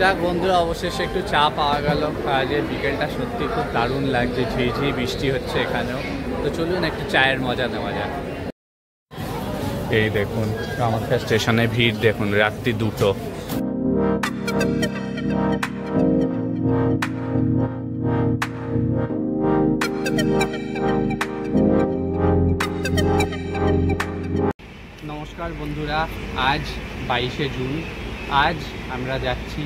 যাক বন্ধুরা, অবশেষে একটু চা পাওয়া গেল। আজকে বিকেলটা সত্যি খুব দারুণ লাগছে, ঝিঝি বৃষ্টি হচ্ছে এখানেও। তো চলুন একটু চায়ের মজা নেওয়া যাক। এই দেখুন কামাখ্যা স্টেশনে ভিড় দেখুন, রাত্রি 2টো। নমস্কার বন্ধুরা, আজ 22শে জুন। আজ আমরা যাচ্ছি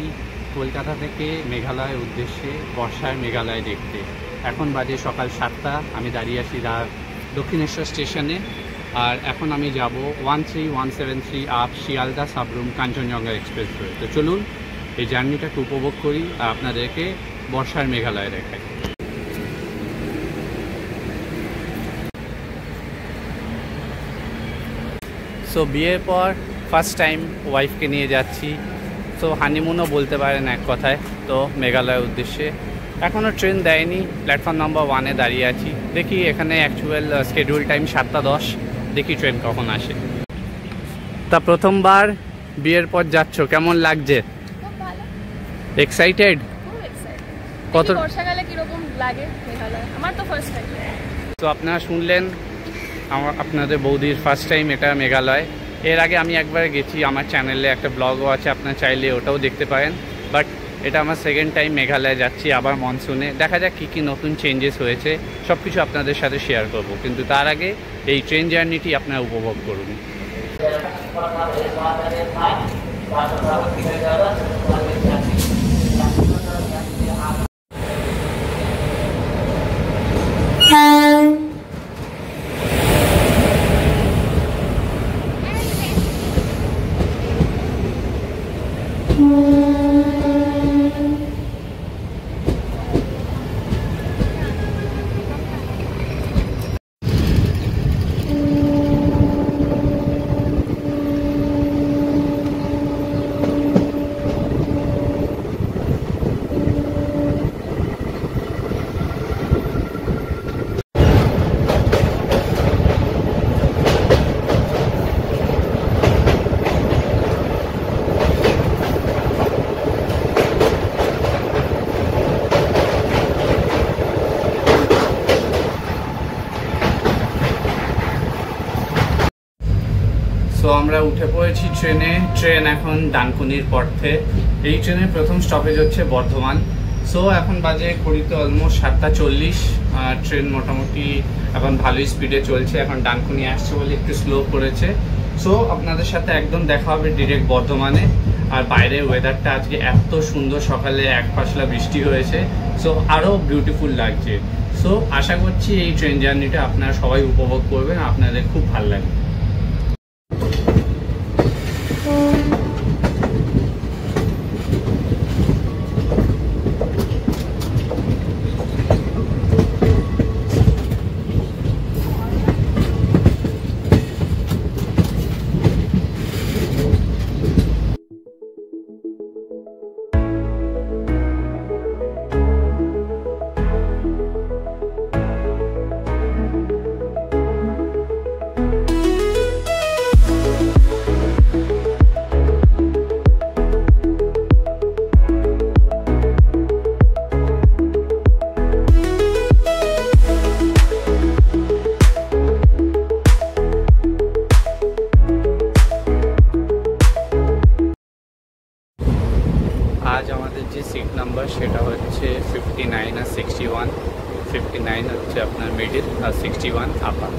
কলকাতা থেকে মেঘালয়ের উদ্দেশ্যে বর্ষার মেঘালয় দেখতে। এখন বাজে সকাল 7টা। আমি দাঁড়িয়ে আছি দক্ষিণেশ্বর স্টেশনে। আর এখন আমি যাব 13173 আপ শিয়ালদা সাবরুম কাঞ্চনজঙ্ঘা এক্সপ্রেসওয়ে। তো চলুন এই জার্নিটাকে উপভোগ করি আর আপনাদেরকে বর্ষার মেঘালয় দেখাই। সো বিয়ের পর ফার্স্ট টাইম ওয়াইফকে নিয়ে যাচ্ছি। সো হানিমুনও বলতে পারেন এক কথায়। তো মেঘালয়ের উদ্দেশ্যে এখনও ট্রেন দেয়নি, প্ল্যাটফর্ম নাম্বার 1-এ দাঁড়িয়ে আছি। দেখি এখানে অ্যাকচুয়াল স্কেডিউল টাইম 7টা 10, দেখি ট্রেন কখন আসে। তা প্রথমবার বিয়ের পর যাচ্ছ, কেমন লাগছে? এক্সাইটেড? কত বর্ষাকালে কিরকম লাগে মেঘালয়? আমার তো ফার্স্ট টাইম। তো আপনারা শুনলেন আপনাদের বৌদির ফার্স্ট টাইম এটা মেঘালয়। এর আগে আমি একবার গেছি, আমার চ্যানেলে একটা ব্লগও আছে, আপনারা চাইলে ওটাও দেখতে পারেন। বাট এটা আমার সেকেন্ড টাইম মেঘালয় যাচ্ছি, আবার মনসুনে। দেখা যাক কী কী নতুন চেঞ্জেস হয়েছে, সব কিছু আপনাদের সাথে শেয়ার করব। কিন্তু তার আগে এই ট্রেন জার্নিটি আপনারা উপভোগ করুন। সো আমরা উঠে পড়েছি ট্রেনে। ট্রেন এখন ডানকুনির পথে। এই ট্রেনের প্রথম স্টপেজ হচ্ছে বর্ধমান। সো এখন বাজে ঘড়িতে অলমোস্ট 7টা 40। ট্রেন মোটামুটি এখন ভালোই স্পিডে চলছে। এখন ডানকুনি আসছে বলে একটু স্লো করেছে। সো আপনাদের সাথে একদম দেখা হবে ডিরেক্ট বর্ধমানে। আর বাইরের ওয়েদারটা আজকে এত সুন্দর, সকালে এক পাশলা বৃষ্টি হয়েছে। সো আরও বিউটিফুল লাগছে। সো আশা করছি এই ট্রেন জার্নিটা আপনারা সবাই উপভোগ করবেন, আপনাদের খুব ভালো লাগবে। আজ আমাদের যে সিট নাম্বার সেটা হচ্ছে 59 আর 61। 59 হচ্ছে আপনার মিডিল আর 61 আপার।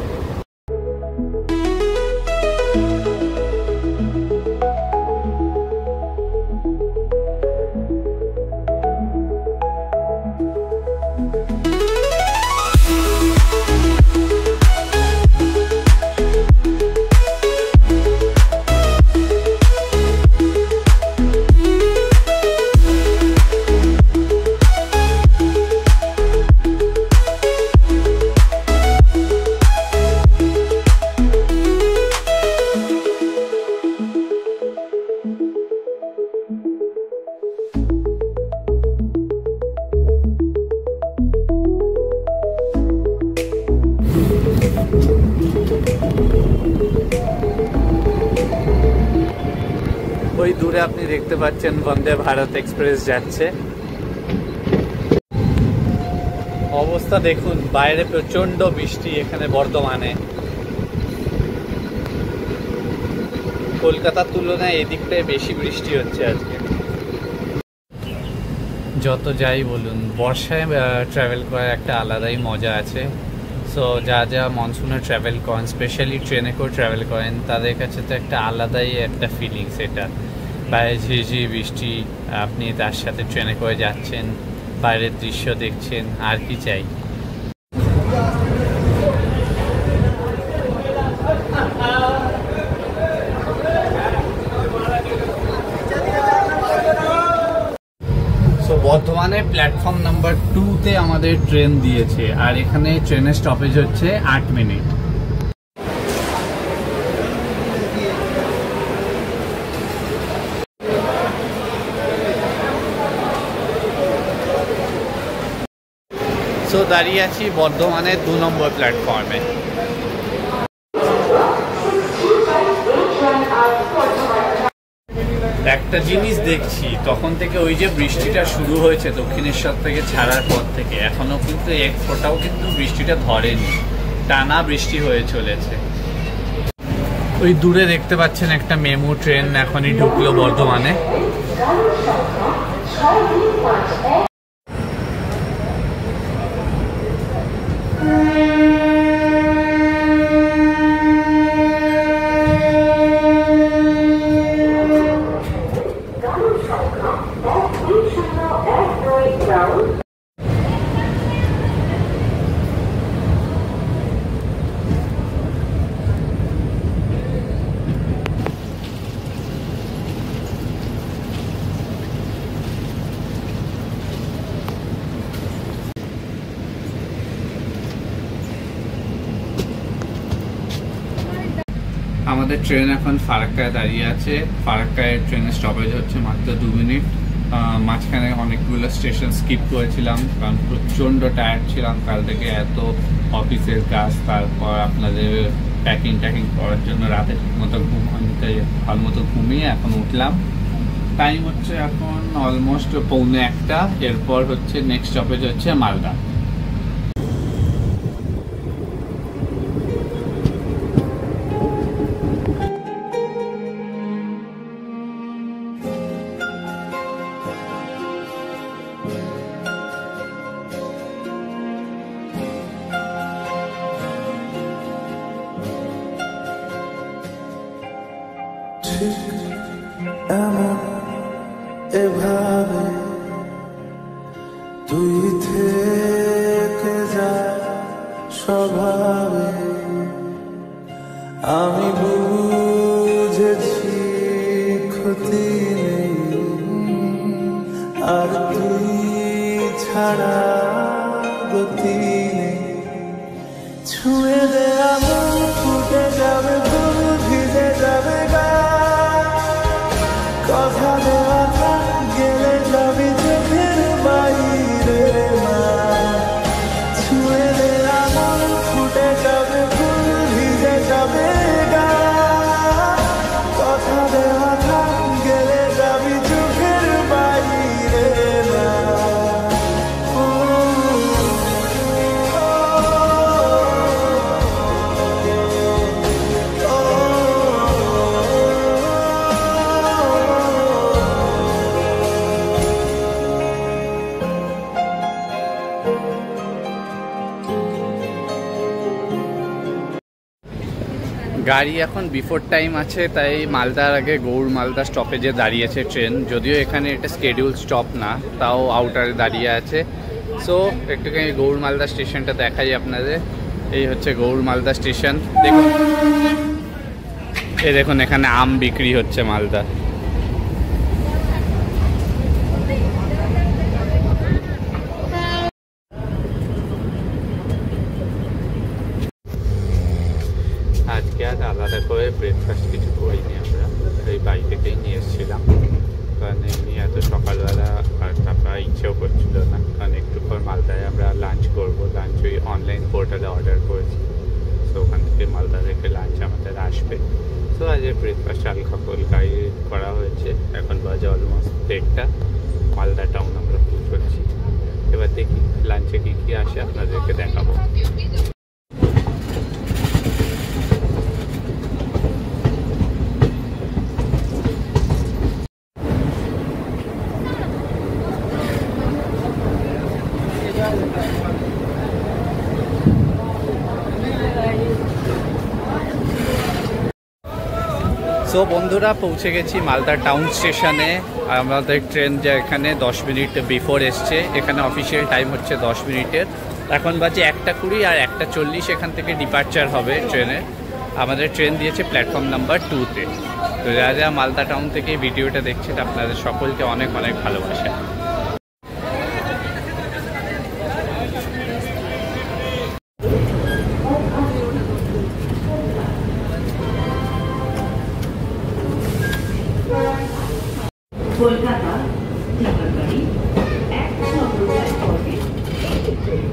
ওই দূরে আপনি দেখতে পাচ্ছেন বন্দে ভারত এক্সপ্রেস যাচ্ছে। অবস্থা দেখুন, বাইরে প্রচন্ড বৃষ্টি এখানে বর্ধমানে। কলকাতার তুলনায় এদিকটায় বেশি বৃষ্টি হচ্ছে আজকে। যত যাই বলুন, বর্ষায় ট্রাভেল করার একটা আলাদাই মজা আছে। সো যা মনসুনে ট্রাভেল করেন, স্পেশালি ট্রেনে করে ট্রাভেল করেন, তাদের কাছে তো একটা আলাদাই একটা ফিলিংস এটা। বাইরে ঝিঝি বৃষ্টি, আপনি তার সাথে ট্রেনে করে যাচ্ছেন, বাইরের দৃশ্য দেখছেন, আর কি চাই। বর্ধমানে প্ল্যাটফর্ম নাম্বার 2-তে আমাদের ট্রেন দিয়েছে, আর এখানে ট্রেনের স্টপেজ হচ্ছে 8 মিনিট। সো দাঁড়িয়ে আছি বর্ধমানের 2 নম্বর প্ল্যাটফর্মে। একটা জিনিস দেখছি, তখন থেকে ওই যে বৃষ্টিটা শুরু হয়েছে দক্ষিণেশ্বর থেকে ছাড়ার পর থেকে এখনো কিন্তু এক ফোঁটাও কিন্তু বৃষ্টিটা ধরেনি, টানা বৃষ্টি হয়ে চলেছে। ওই দূরে দেখতে পাচ্ছেন একটা মেমু ট্রেন এখনই ঢুকলো বর্ধমানে। আমাদের ট্রেন এখন ফারাক্কায় দাঁড়িয়ে আছে। ফারাক্কায় ট্রেনের স্টপেজ হচ্ছে মাত্র 2 মিনিট। মাঝখানে অনেকগুলো স্টেশন স্কিপ করেছিলাম, কারণ প্রচণ্ড টায়ার্ড ছিলাম কাল থেকে, এত অফিসের কাজ, তারপর আপনাদের প্যাকিং করার জন্য রাতে ঠিকমতো ঘুম হয়নি, তাই ভালো মতো ঘুমিয়ে এখন উঠলাম। টাইম হচ্ছে এখন অলমোস্ট 1:45। এরপর হচ্ছে নেক্সট স্টপেজ হচ্ছে মালদা। এভাবে তুই থেকে যা স্বভাবে, আমি বুঝেছি ক্ষতি নেই, আর তুই ছাড়া গতি নেই। ছুঁয়ে দে আগুন, ফুটে যাবে ফুল, ভিজে যাবে গা, কথা দেওয়া গেলে যাবি চোখের বাইরে মা। ছুঁয়ে দে আগুন, ফুটে যাবে ফুল, ভিজে যাবে গা, কথা দেওয়া গেলে যাবি চোখের বাইরে মা। গাড়ি এখন বিফোর টাইম আছে, তাই মালদার আগে গৌড় মালদা স্টপেজে দাঁড়িয়েছে ট্রেন। যদিও এখানে এটা স্কেডিউল স্টপ না, তাও আউটারে দাঁড়িয়ে আছে। সো একটুখানি গৌড় মালদা স্টেশনটা দেখাই আপনাদের। এই হচ্ছে গৌড় মালদা স্টেশন। দেখুন, এই দেখুন এখানে আম বিক্রি হচ্ছে মালদা। আজকে আর আলাদা করে ব্রেকফাস্ট কিছু করিনি, আমরা এই বাড়ি থেকেই নিয়ে এসেছিলাম, কারণ এমনি এত সকালবেলা আর তারপর ইচ্ছেও করছিল না, কারণ একটু পর মালদায় আমরা লাঞ্চ করবো। লাঞ্চ ওই অনলাইন পোর্টালে অর্ডার করেছি, তো ওখান থেকে থেকে মালদা থেকে লাঞ্চ আমাদের আসবে। তো আজ ব্রেকফাস্ট হালকা ফুলকাই করা হয়েছে। এখন বাজে অলমোস্ট 1:30। মালদা টাউন আমরা পৌঁছচ্ছি। এবার দেখি লাঞ্চে কী কী আসে আপনাদেরকে দেখাবো। সো বন্ধুরা, পৌঁছে গেছি মালদা টাউন স্টেশনে। আমাদের ট্রেন যে এখানে 10 মিনিট বিফোর এসছে। এখানে অফিসিয়াল টাইম হচ্ছে 10 মিনিটের। এখন বাজে 1:20 আর 1:40 এখান থেকে ডিপার্চার হবে ট্রেনের। আমাদের ট্রেন দিয়েছে প্ল্যাটফর্ম নাম্বার 2-তে। তো যারা মালদা টাউন থেকে এই ভিডিওটা দেখছেন আপনাদের সকলকে অনেক অনেক ভালোবাসা। কলকাতা ঢাকাগাড়ি 1 নম্বর প্ল্যাটফর্মে একটি ট্রেন।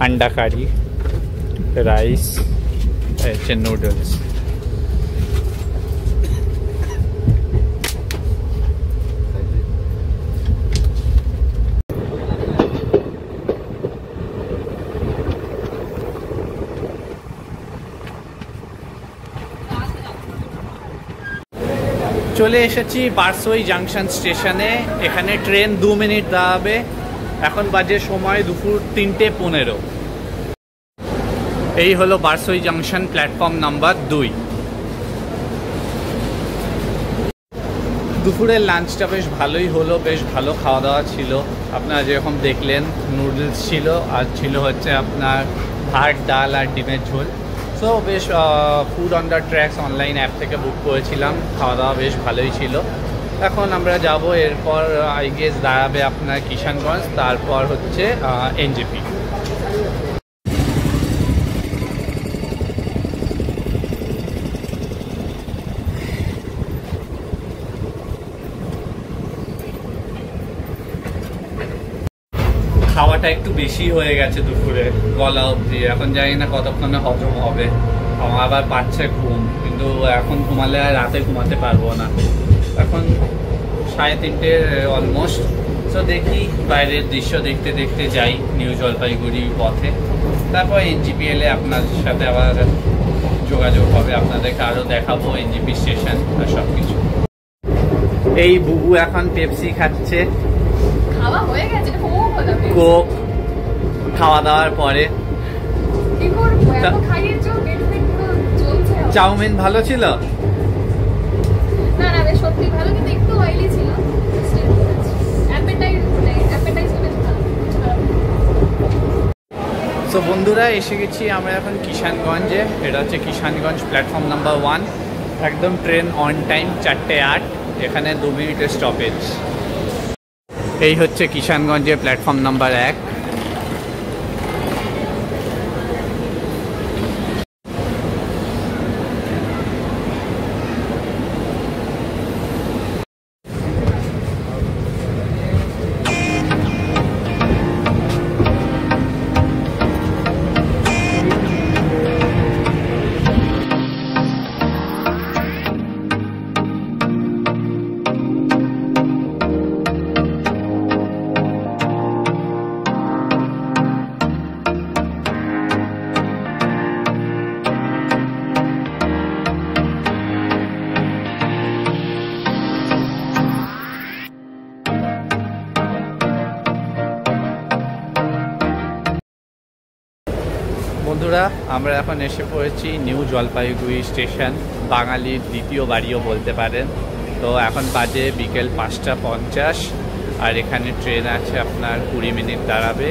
अंडा करी, राइस, नूडल्स। চলে এসেছি বারসই জাংশন স্টেশনে। এখানে ট্রেন 2 মিনিট দাঁড়াবে। এখন বাজে সময় দুপুর 3:15। এই হলো বারসই জাংশন প্ল্যাটফর্ম নাম্বার 2। দুপুরের লাঞ্চটা বেশ ভালোই হলো, বেশ ভালো খাওয়া দাওয়া ছিল। আপনারা যেরকম দেখলেন নুডলস ছিল, আর ছিল হচ্ছে আপনার ভাত, ডাল আর ডিমের ঝোল। সো বেশ food on the tracks online app থেকে বুক করেছিলাম। খাওয়া দাওয়া বেশ ভালোই ছিল। এখন আমরা যাব, এরপর আই গেস দাঁড়াবে আপনার কিষানগঞ্জ, তারপর হচ্ছে এনজেপি। খাওয়াটা একটু বেশি হয়ে গেছে দুপুরে, গলা অবধি। এখন জানি না কতক্ষণে হজম হবে। আমার আবার পাচ্ছে ঘুম, কিন্তু এখন ঘুমালে আর রাতে ঘুমাতে পারবো না। এখন 3:30 অলমোস্ট। তো দেখি বাইরের দৃশ্য দেখতে দেখতে যাই নিউ জলপাইগুড়ি পথে। তারপর এনজিপি এলে আপনার সাথে আবার যোগাযোগ হবে, আপনাদেরকে আরও দেখাবো এনজিপি স্টেশন আর সব কিছু। এই বুবু এখন পেপসি খাচ্ছে, খাওয়া হয়ে গেছে, কোক খাওয়া দাওয়ার পরে। কি করবো, এত খাইয়েছো, পেট তো চলছে। চাউমিন ভালো ছিল? না না, বেশ সত্যি ভালো, কিন্তু একটু অয়েলি ছিল। তো বন্ধুরা, এসে গেছি আমরা এখন কিষানগঞ্জে। এটা হচ্ছে কিষানগঞ্জ প্ল্যাটফর্ম নাম্বার 1। একদম ট্রেন অন টাইম 4:08। এখানে 2 মিনিটের স্টপেজ। এই হচ্ছে কিষানগঞ্জের প্ল্যাটফর্ম নাম্বার 1। বন্ধুরা, আমরা এখন এসে পড়েছি নিউ জলপাইগুড়ি স্টেশন, বাঙালির দ্বিতীয় বাড়িও বলতে পারেন। তো এখন বাজে বিকেল 5:50, আর এখানে ট্রেন আছে আপনার 20 মিনিট দাঁড়াবে।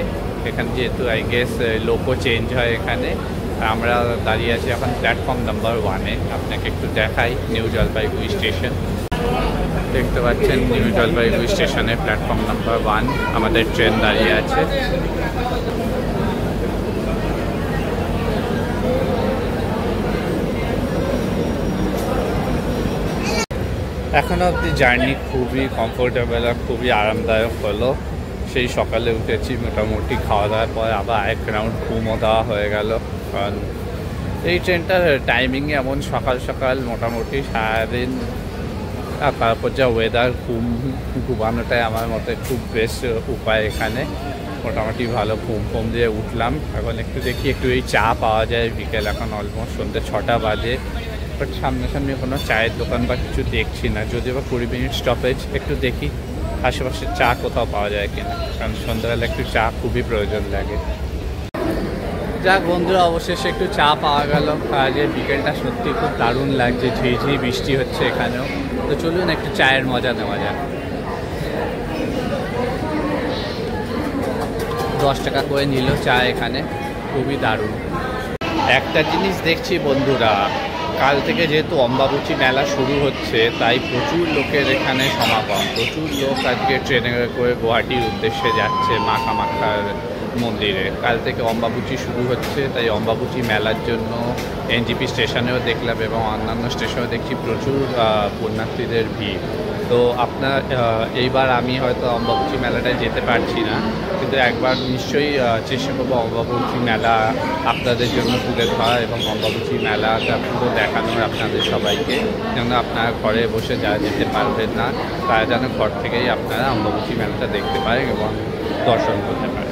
এখানে যেহেতু আই গেস লোকো চেঞ্জ হয় এখানে। আমরা দাঁড়িয়ে আছি এখন প্ল্যাটফর্ম নাম্বার 1-এ। আপনাকে একটু দেখাই নিউ জলপাইগুড়ি স্টেশন। দেখতে পাচ্ছেন নিউ জলপাইগুড়ি স্টেশনে প্ল্যাটফর্ম নাম্বার 1 আমাদের ট্রেন দাঁড়িয়ে আছে। এখনও অবধি জার্নি খুবই কমফোর্টেবল আর খুবই আরামদায়ক হলো। সেই সকালে উঠেছি, মোটামুটি খাওয়া দাওয়ার পরে আবার এক রাউন্ড ঘুমও দেওয়া হয়ে গেল। কারণ এই ট্রেনটার টাইমিংয়ে এমন সকাল সকাল মোটামুটি সারাদিন, আর তারপর যা ওয়েদার, ঘুমানোটাই আমার মতে খুব বেস্ট উপায়। এখানে মোটামুটি ভালো ঘুম দিয়ে উঠলাম। এখন একটু দেখি একটু এই চা পাওয়া যায় বিকেল, এখন অলমোস্ট সন্ধ্যে 6টা বাজে, বাট সামনাসামনি কোনো চায়ের দোকান বা কিছু দেখছি না। যদিও বা 20 মিনিট স্টপেজ, একটু দেখি আশেপাশে চা কোথাও পাওয়া যায় কিনা, কারণ সন্ধ্যাবেলা একটু চা খুবই প্রয়োজন লাগে। যাক বন্ধুরা, অবশেষে একটু চা পাওয়া গেল। আজকে বিকেলটা সত্যি খুব দারুণ লাগছে, ঝিঝি বৃষ্টি হচ্ছে এখানেও। তো চলুন একটু চায়ের মজা নেওয়া যাক। 10 টাকা করে নিল চা এখানে, খুবই দারুণ। একটা জিনিস দেখছি বন্ধুরা, কাল থেকে যেহেতু অম্বাবুচি মেলা শুরু হচ্ছে, তাই প্রচুর লোকের এখানে সমাগম। প্রচুর লোক আজকে ট্রেনে করে গুয়াহাটির উদ্দেশ্যে যাচ্ছে মা কামাখ্যার মন্দিরে। কাল থেকে অম্বাবুচি শুরু হচ্ছে, তাই অম্বাবুচি মেলার জন্য এনজিপি স্টেশনেও দেখলাম এবং অন্যান্য স্টেশনেও দেখছি প্রচুর পুণ্যার্থীদের ভিড়। তো আপনার এইবার আমি হয়তো অম্বাবুচি মেলাটায় যেতে পারছি না, কিন্তু একবার নিশ্চয়ই চেষ্টা করবো অম্বাবুচি মেলা আপনাদের জন্য তুলে ধরা এবং অম্বাবুচি মেলাটা পুরো দেখানোর আপনাদের সবাইকে, যেন আপনারা ঘরে বসে যারা যেতে পারবেন না তারা যেন ঘর থেকেই আপনারা অম্বাবুচি মেলাটা দেখতে পারেন এবং দর্শন করতে পারেন।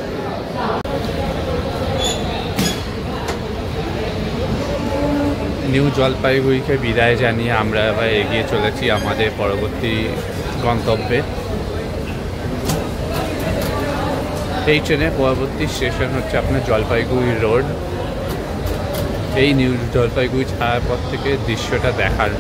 নিউ জলপাইগুড়িকে বিদায় জানিয়ে আমরা এবার এগিয়ে চলেছি আমাদের পরবর্তী গন্তব্যে। এই ট্রেনের পরবর্তী স্টেশন হচ্ছে আপনার জলপাইগুড়ি রোড। এই নিউ জলপাইগুড়ি ছাড়ার পর থেকে দৃশ্যটা দেখার।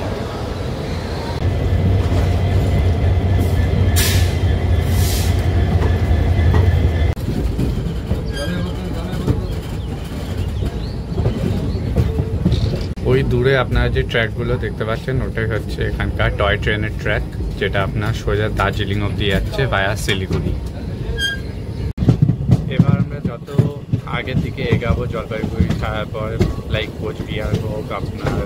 ওই দূরে আপনারা যে ট্র্যাকগুলো দেখতে পাচ্ছেন, ওটাই হচ্ছে এখানকার টয় ট্রেনের ট্র্যাক, যেটা আপনার সোজা দার্জিলিং অব্দি যাচ্ছে ভায়া শিলিগুড়ি। এবার আমরা যত আগের দিকে এগাবো জলপাইগুড়ি ছাড়ার পর, লাইক কোচবিহার হোক আপনার,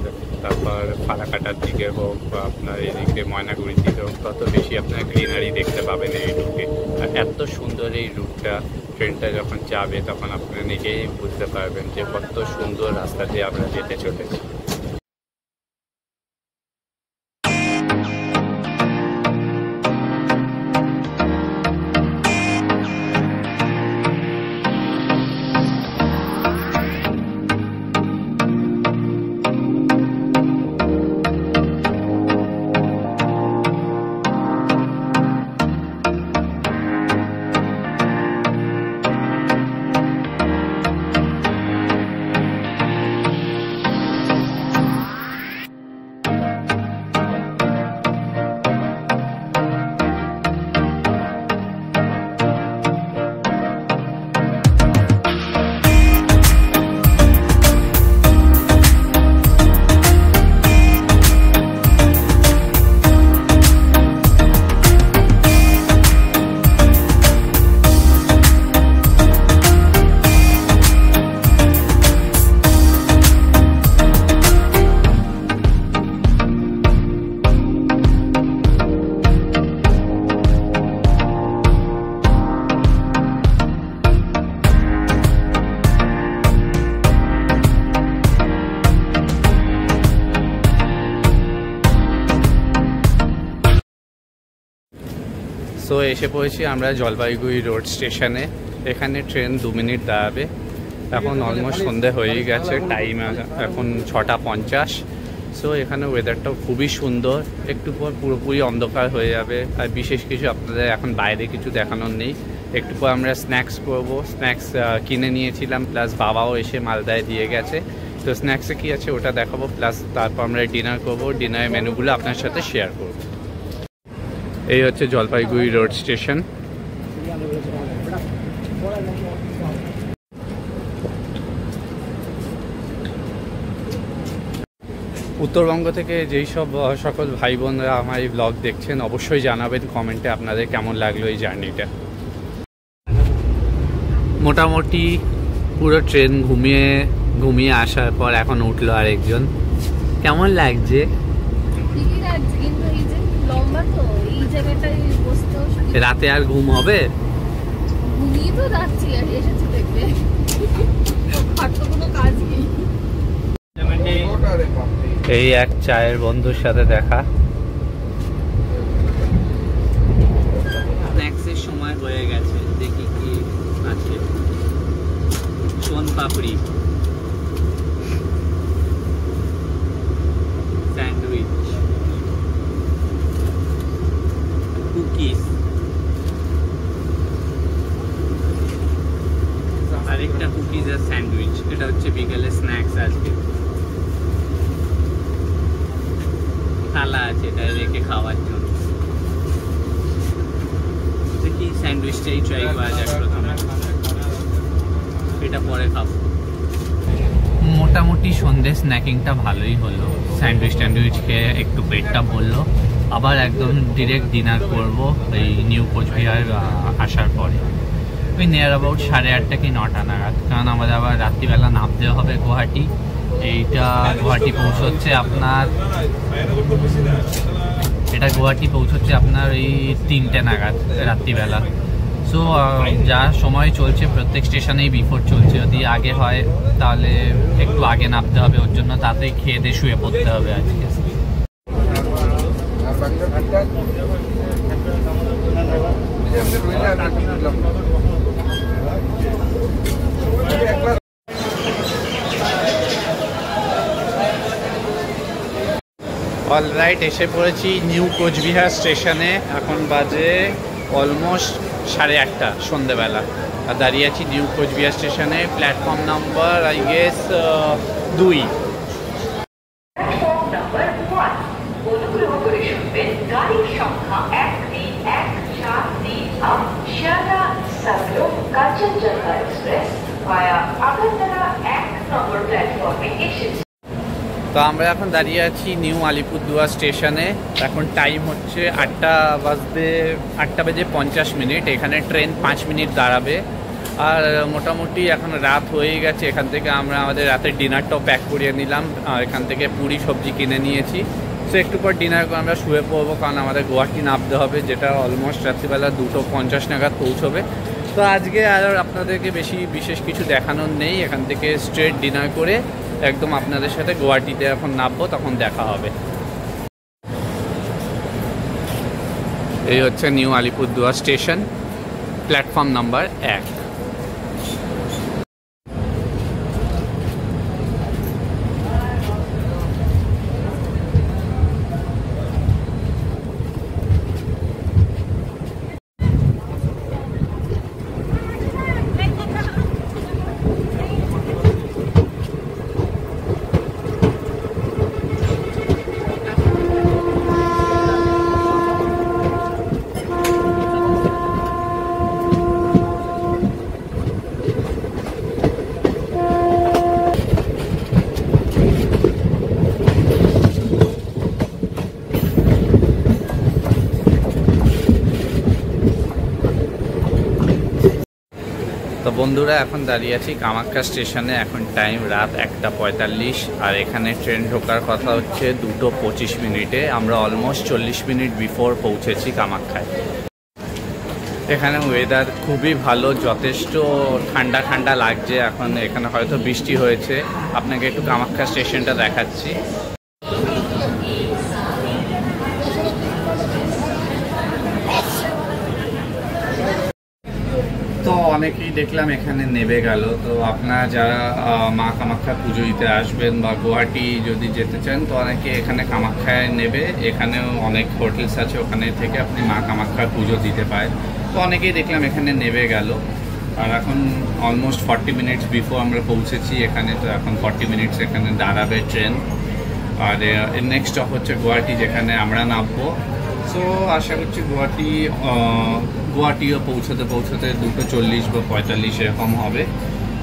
তারপর ফালাকাটার দিকে হোক বা আপনার এদিকে ময়নাগুড়ির দিকে হোক, তত বেশি আপনার গ্রিনারি দেখতে পাবেন এই রুটে। আর এত সুন্দর এই রুটটা, ট্রেনটা যখন যাবে তখন আপনারা নিজেই বুঝতে পারবেন যে কত সুন্দর রাস্তা দিয়ে আমরা যেতে চলেছি। সো এসে পড়েছি আমরা জলপাইগুড়ি রোড স্টেশনে। এখানে ট্রেন 2 মিনিট দাঁড়াবে। এখন অলমোস্ট সন্ধে হয়েই গেছে, টাইম এখন 6:50। সো এখানে ওয়েদারটাও খুবই সুন্দর, একটু পর পুরোপুরি অন্ধকার হয়ে যাবে। আর বিশেষ কিছু আপনাদের এখন বাইরে কিছু দেখানোর নেই। একটু পর আমরা স্ন্যাক্স করবো। স্ন্যাক্স কিনে নিয়েছিলাম, প্লাস বাবাও এসে মালদায় দিয়ে গেছে। তো স্ন্যাক্সে কী আছে ওটা দেখাবো, প্লাস তারপর আমরা ডিনার করবো। ডিনারের মেনুগুলো আপনার সাথে শেয়ার করবো। এই হচ্ছে জলপাইগুড়ি রোড স্টেশন। উত্তরবঙ্গ থেকে যেই সব সকল ভাই বোনরা আমার এই ব্লগ দেখছেন অবশ্যই জানাবেন কমেন্টে আপনাদের কেমন লাগলো এই জার্নিটা। মোটামুটি পুরো ট্রেন ঘুমিয়ে আসার পর এখন উঠলো আরেকজন। কেমন লাগছে? রাতে আর ঘুম হবে? এই এক চায়ের বন্ধুর সাথে দেখা। স্ন্যাক্সের সময় হয়ে গেছে, দেখি কি আছে। সোন পাপড়ি, স্যান্ডউইচ, কুকিজ, আরেকটা কুকিজ আর স্যান্ডউইচ। এটা হচ্ছে বিকেলে স্ন্যাক্স। আজকে থালা আছে এটা রেখে খাওয়ার জন্য। দেখি স্যান্ডউইচটাই ট্রাই করা যাক প্রথমে, এটা পরে খাবো। মোটামুটি সন্ধ্যে স্ন্যাকিংটা ভালোই হলো। স্যান্ডউইচ খেয়ে একটু পেটটা ভরলো। আবার একদম ডিরেক্ট ডিনার করব এই নিউ কোচবিহার আসার পরে, ওই নিয়ার অ্যাবাউট 8:30 কি 9টা নাগাদ। কারণ আমাদের আবার রাত্রিবেলা নামতে হবে গুয়াহাটি। এইটা গুয়াহাটি পৌঁছচ্ছে আপনার এই 3টে নাগাদ রাত্রিবেলা। সো যা সময় চলছে প্রত্যেক স্টেশনেই বিফোর চলছে। যদি আগে হয় তাহলে একটু আগে নামতে হবে, ওর জন্য তাতেই খেয়ে দিয়ে শুয়ে পড়তে হবে আজকে। অলরাইট, এসে পড়েছি নিউ কোচবিহার স্টেশনে। এখন বাজে অলমোস্ট 8:30 সন্ধ্যেবেলা। আর দাঁড়িয়ে আছি নিউ কোচবিহার স্টেশনে, platform number I guess 2। Platform number 1, অনুগ্রহ করে শুনবেন গাড়ির সংখ্যা 13143 আপ শিয়ালদা সাগর কাঞ্চনজঙ্ঘা এক্সপ্রেস ভায়া আগরতলা 1 নম্বর প্ল্যাটফর্মে এসেছে। তো আমরা এখন দাঁড়িয়ে আছি নিউ আলিপুরদুয়ার স্টেশনে। এখন টাইম হচ্ছে 8:50। এখানে ট্রেন 5 মিনিট দাঁড়াবে। আর মোটামুটি এখন রাত হয়ে গেছে। এখান থেকে আমরা আমাদের রাতের ডিনারটাও প্যাক করিয়ে নিলাম। এখান থেকে পুরি সবজি কিনে নিয়েছি। সো একটু পর ডিনার করে আমরা শুয়ে পড়বো, কারণ আমাদের গুয়াহাটি নামতে হবে, যেটা অলমোস্ট রাত্রিবেলা 2:50 নাগাদ পৌঁছবে। তো আজকে আর আপনাদেরকে বিশেষ কিছু দেখানোর নেই। এখান থেকে স্ট্রেট ডিনার করে একদম আপনাদের সাথে গুয়াহাটিতে এখন নামবো, তখন দেখা হবে। এই হচ্ছে new Alipurduar station, platform number 1। তো বন্ধুরা, এখন দাঁড়িয়ে আছি কামাখ্যা স্টেশনে। এখন টাইম রাত 1:45। আর এখানে ট্রেন ঢোকার কথা হচ্ছে 2:25। আমরা অলমোস্ট 40 মিনিট বিফোর পৌঁছেছি কামাখ্যায়। এখানে ওয়েদার খুবই ভালো, যথেষ্ট ঠান্ডা ঠান্ডা লাগছে। এখন এখানে হয়তো বৃষ্টি হয়েছে। আপনাকে একটু কামাখ্যা স্টেশনটা দেখাচ্ছি। তো অনেকেই দেখলাম এখানে নেমে গেল। তো আপনারা যারা মা কামাখ্যা পুজো দিতে আসবেন বা গুয়াহাটি যদি যেতে চান, তো অনেকে এখানে কামাখ্যায় নেবে। এখানেও অনেক হোটেলস আছে, ওখানে থেকে আপনি মা কামাখ্যার পুজো দিতে পারেন। তো অনেকেই দেখলাম এখানে নেমে গেল। আর এখন অলমোস্ট 40 মিনিটস বিফোর আমরা পৌঁছেছি এখানে। তো এখন 40 মিনিটস এখানে দাঁড়াবে ট্রেন। আর এর নেক্সট স্টপ হচ্ছে গুয়াহাটি, যেখানে আমরা নামবো। সো আশা করছি গুয়াহাটিও পৌঁছতে 2:40 বা 45 এরকম হবে।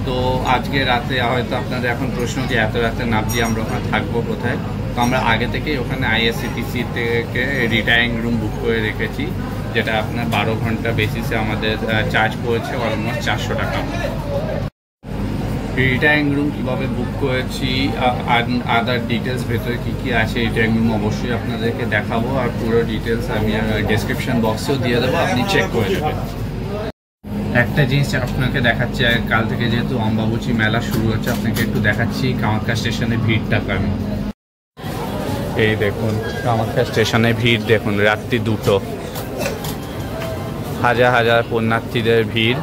তো আজকে রাতে হয়তো আপনাদের এখন প্রশ্ন যে এত রাতে নামছি আমরা ওখানে থাকবো কোথায়। তো আমরা আগে থেকেই ওখানে আইএসসিটিসি থেকে রিটায়ারিং রুম বুক করে রেখেছি, যেটা আপনার 12 ঘন্টা বেসিসে আমাদের চার্জ পড়েছে অলমোস্ট 400 টাকা। রিটায়ারিং রুম কীভাবে বুক করেছি আর আদার ডিটেলস ভেতরে কী কী আছে রিটায়ারিং রুম অবশ্যই আপনাদেরকে দেখাবো, আর পুরো ডিটেলস আমি ডেসক্রিপশন বক্সেও দিয়ে দেবো, আপনি চেক করে নেবেন। একটা জিনিস আপনাকে দেখাচ্ছি, কাল থেকে যেহেতু অম্বাবুচি মেলা শুরু হচ্ছে, আপনাকে একটু দেখাচ্ছি কামাখ্যা স্টেশনে ভিড়টা কেমন। এই দেখুন কামাখ্যা স্টেশনে ভিড় দেখুন, রাত্রি 2টো, হাজার হাজার পুণ্যার্থীদের ভিড়।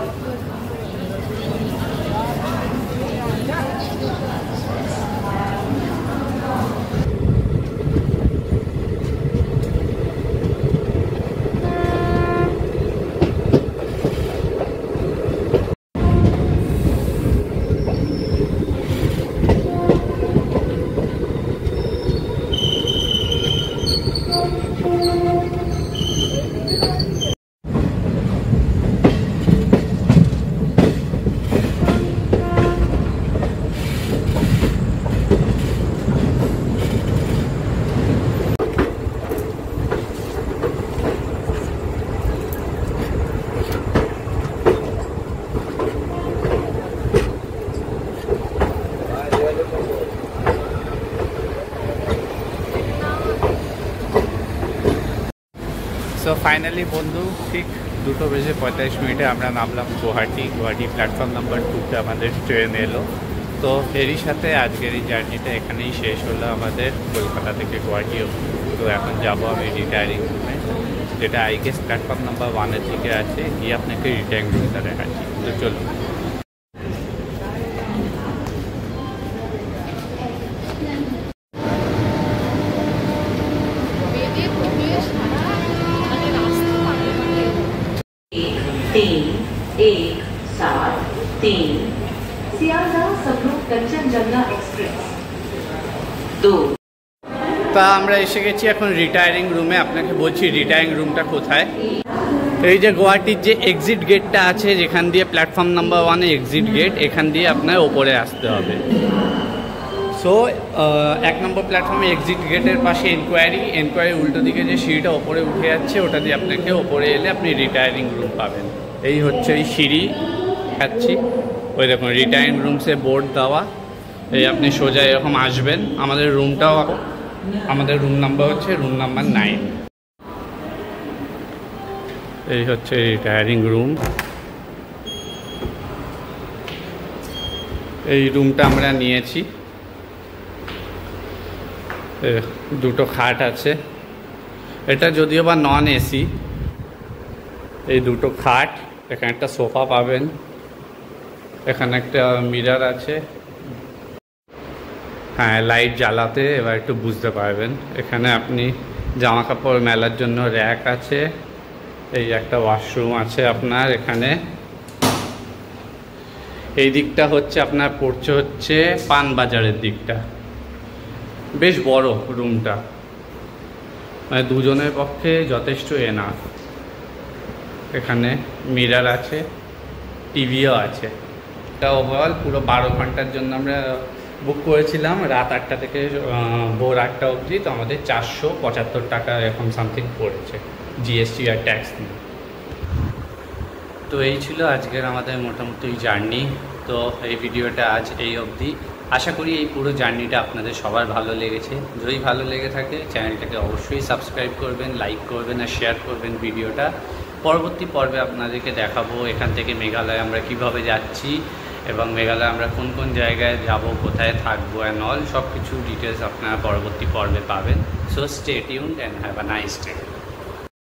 সো ফাইনালি বন্ধু ঠিক 2:45 আমরা নামলাম গুয়াহাটি প্ল্যাটফর্ম নাম্বার 2তে আমাদের ট্রেন এলো। তো এরই সাথে আজকের এই জার্নিটা এখানেই শেষ হলো আমাদের কলকাতা থেকে গুয়াহাটি অবধি। তো এখন যাবো আমি রিটায়ারিং রুমে, যেটা আই গেস প্ল্যাটফর্ম নাম্বার 1-এর দিকে আছে, গিয়ে আপনাকে রিটায়ারিং রুমটা দেখাচ্ছি। তো চলুন। सियालदह सफरुख कंचनजंगा एक्सप्रेस 2। তা আমরা এসে গেছি এখন রিটায়ারিং রুমে। আপনাকে বলছি রিটায়ারিং রুমটা কোথায়। এই যে গুয়াহাটির যে এক্সিট গেটটা আছে, যেখান দিয়ে প্ল্যাটফর্ম নাম্বার 1-এ এক্সিট গেট, এখান দিয়ে আপনার ওপরে আসতে হবে। সো 1 নম্বর প্ল্যাটফর্মে এক্সিট গেটের পাশে এনকোয়ারি উল্টো দিকে যে সিঁড়িটা ওপরে উঠে যাচ্ছে, ওটা দিয়ে আপনাকে ওপরে এলে আপনি রিটায়ারিং রুম পাবেন। এই হচ্ছে এই সিঁড়ি দেখাচ্ছি, ওই দেখুন রিটায়ারিং রুমসে বোর্ড দেওয়া। এই আপনি সোজা এরকম আসবেন। আমাদের রুম নাম্বার হচ্ছে রুম নাম্বার 9। এই হচ্ছে রিটায়ারিং রুম। এই রুমটা আমরা নিয়েছি। 2টো খাট আছে, এটা যদিও বা নন এসি। এই 2টো খাট, এখানে একটা সোফা পাবেন, এখানে একটা মিরর আছে। হ্যাঁ, লাইট জ্বালাতে এবার একটু বুঝতে পারবেন। এখানে আপনি জামা কাপড় মেলার জন্য র্যাক আছে। এই একটা ওয়াশরুম আছে আপনার এখানে। এই দিকটা হচ্ছে আপনার পড়ছে হচ্ছে পানবাজারের দিকটা। বেশ বড় রুমটা, মানে দুজনের পক্ষে যথেষ্ট এনাফ। এখানে মিরর আছে, টিভিও আছে। এটা ওভারঅল পুরো 12 ঘন্টার জন্য আমরা বুক করেছিলাম, রাত 8টা থেকে ভোর 8টা অবধি। তো আমাদের 475 টাকা এরকম সামথিং পড়েছে, জিএসটি আর ট্যাক্স নিয়ে। তো এই ছিল আজকের আমাদের মোটামুটি জার্নি। তো এই ভিডিওটা আজ এই অবধি। আশা করি এই পুরো জার্নিটা আপনাদের সবার ভালো লেগেছে। যদি ভালো লেগে থাকে চ্যানেলটাকে অবশ্যই সাবস্ক্রাইব করবেন, লাইক করবেন আর শেয়ার করবেন ভিডিওটা। পরবর্তী পর্বে আপনাদেরকে দেখাবো এখান থেকে মেঘালয় আমরা কিভাবে যাচ্ছি, এবং মেঘালয় আমরা কোন কোন জায়গায় যাব, কোথায় থাকবো অ্যান্ড অল সব কিছু ডিটেলস আপনারা পরবর্তী পর্বে পাবেন। So stay tuned and have a nice day.